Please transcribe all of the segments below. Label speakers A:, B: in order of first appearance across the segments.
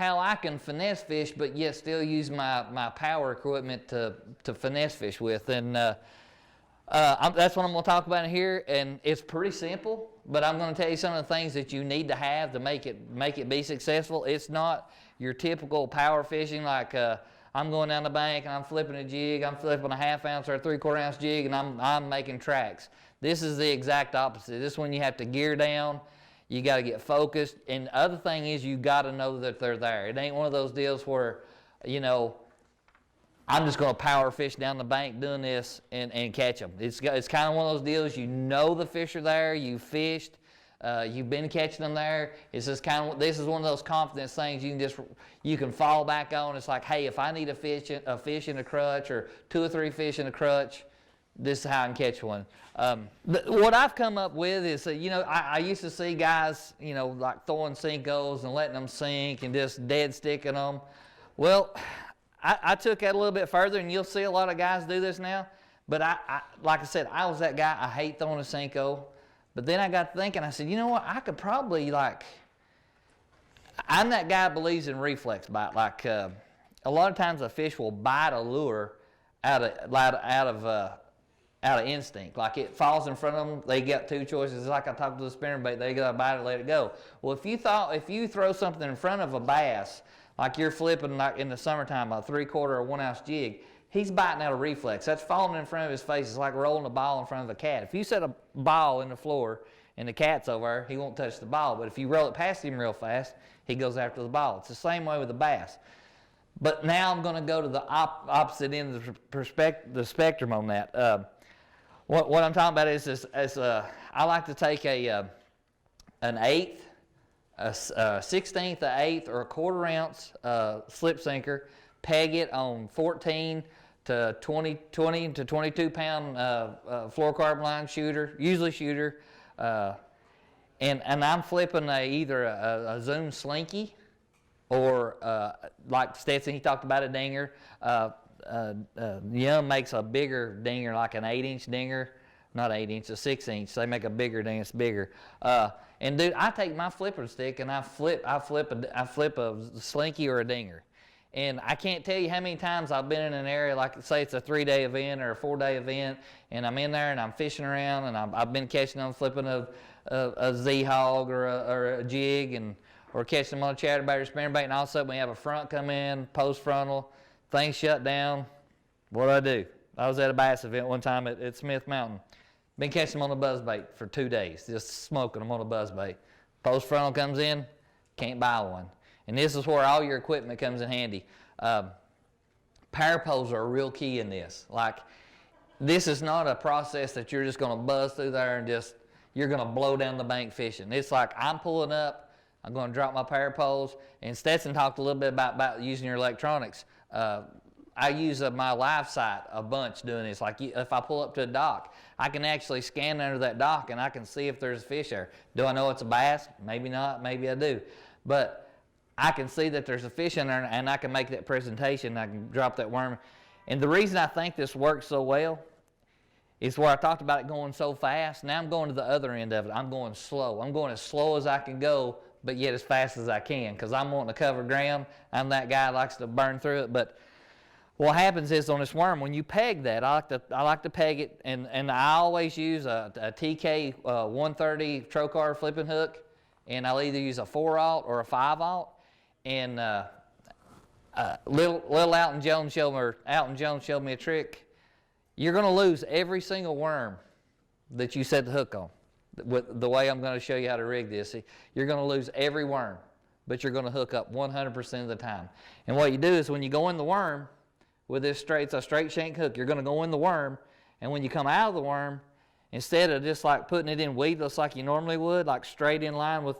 A: how I can finesse fish, but yet still use my power equipment to finesse fish with. And that's what I'm going to talk about here. And it's pretty simple, but I'm going to tell you some of the things that you need to have to make it be successful. It's not your typical power fishing like I'm going down the bank and I'm flipping a jig, I'm flipping a 1/2 ounce or a 3/4 ounce jig, and I'm making tracks. This is the exact opposite. This one you have to gear down. You got to get focused. And the other thing is you got to know that they're there. It ain't one of those deals where, you know, I'm just going to power fish down the bank doing this and catch them. It's kind of one of those deals, you know the fish are there, you fished, you've been catching them there. It's just this is one of those confidence things you can fall back on. It's like, hey, if I need a fish in a crutch or 2 or 3 fish in a crutch, this is how I can catch one. What I've come up with is, you know, I used to see guys, you know, like throwing Senkos and letting them sink and just dead sticking them. Well, I took that a little bit further, and you'll see a lot of guys do this now. But like I said, I was that guy. I hate throwing a Senko. But then I got thinking, I said, you know what? I could probably I'm that guy that believes in reflex bite. Like a lot of times a fish will bite a lure out of instinct. Like it falls in front of them, they got 2 choices. It's like I talked to the spinnerbait, they gotta bite it, let it go. Well, if you throw something in front of a bass, like you're flipping like in the summertime a 3/4 or 1 ounce jig, he's biting out of reflex. That's falling in front of his face. It's like rolling a ball in front of a cat. If you set a ball in the floor and the cat's over there, he won't touch the ball. But if you roll it past him real fast, he goes after the ball. It's the same way with the bass. But now I'm going to go to the opposite end of the spectrum on that. What I'm talking about is I like to take an 1/8, a 1/16, an 1/8, or a 1/4 ounce slip sinker, peg it on 14 to 20 to 22 pound fluorocarbon line shooter, usually shooter, and I'm flipping either a Zoom Slinky or like Stetson, he talked about a dinger. Yum makes a bigger dinger, like an 8-inch dinger, not 8-inch, a 6-inch. They make a bigger dinger, it's bigger. And dude, I take my flipping stick and I flip a Slinky or a dinger. And I can't tell you how many times I've been in an area, like say it's a 3-day event or a 4-day event, and I'm in there and I'm fishing around and I've been catching them flipping a Z-hog or a jig or catching them on a chatterbait or spinnerbait, and all of a sudden we have a front come in, post frontal, things shut down. What do? I was at a bass event one time at Smith Mountain. Been catching them on a buzzbait for 2 days, just smoking them on a buzzbait. Post frontal comes in, can't buy one. And this is where all your equipment comes in handy. Power poles are a real key in this. Like, this is not a process that you're just going to buzz through there and you're going to blow down the bank fishing. It's like I'm pulling up, I'm going to drop my power poles. And Stetson talked a little bit about using your electronics. I use my live sight a bunch doing this. Like if I pull up to a dock, I can actually scan under that dock and I can see if there's a fish there. Do I know it's a bass? Maybe not, maybe I do. But I can see that there's a fish in there and I can make that presentation. I can drop that worm. And the reason I think this works so well is where I talked about it going so fast. Now I'm going to the other end of it. I'm going slow. I'm going as slow as I can go, but yet as fast as I can, because I'm wanting to cover ground. I'm that guy that likes to burn through it. But what happens is on this worm, when you peg that, I like to peg it, and I always use a TK 130 trocar flipping hook, and I'll either use a 4/0 or a 5/0. And little Alton Jones showed me a trick. You're going to lose every single worm that you set the hook on. With the way I'm going to show you how to rig this, you're going to lose every worm, but you're going to hook up 100% of the time. And what you do is when you go in the worm with this it's a straight shank hook, you're going to go in the worm, and when you come out of the worm, instead of just like putting it in weedless like you normally would, like straight in line with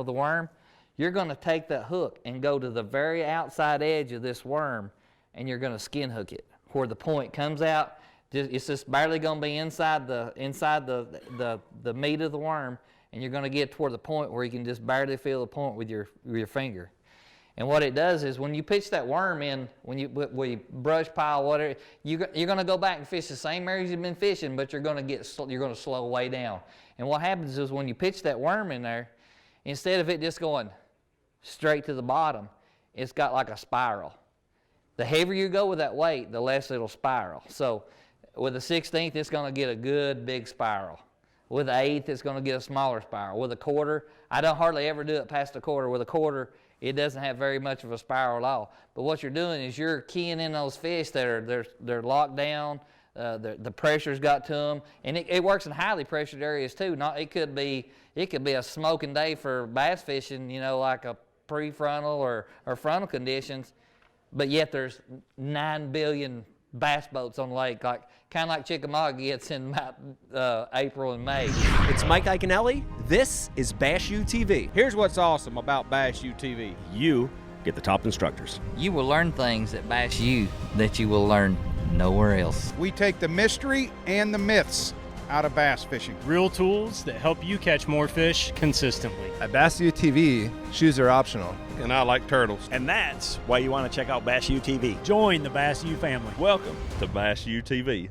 A: the worm, you're going to take that hook and go to the very outside edge of this worm, and you're going to skin hook it where the point comes out. It's just barely going to be inside the meat of the worm, and you're going to get toward the point where you can just barely feel the point with your finger. And what it does is when you pitch that worm in, when you brush pile, whatever, you're going to go back and fish the same areas you've been fishing, but you're going to slow way down. And what happens is when you pitch that worm in there, instead of it just going straight to the bottom, it's got like a spiral. The heavier you go with that weight, the less it'll spiral. So with a 16th, it's going to get a good big spiral. With an 1/8, it's going to get a smaller spiral. With a 1/4, I don't hardly ever do it past a 1/4. With a 1/4, it doesn't have very much of a spiral at all. But what you're doing is you're keying in those fish that are they're locked down. The pressure's got to them, and it works in highly pressured areas too. It could be a smoking day for bass fishing, you know, like a prefrontal or frontal conditions, but yet there's 9 billion bass boats on the lake, kind of like Chickamauga gets in about April and May.
B: It's Mike Iaconelli. This is Bass U TV.
C: Here's what's awesome about Bass U TV.
B: You get the top instructors.
A: You will learn things at Bass U that you will learn nowhere else.
C: We take the mystery and the myths out of bass fishing.
D: Real tools that help you catch more fish consistently.
E: At Bass U TV, shoes are optional.
F: And I like turtles.
G: And that's why you want to check out Bass U TV.
D: Join the Bass U family.
F: Welcome to Bass U TV.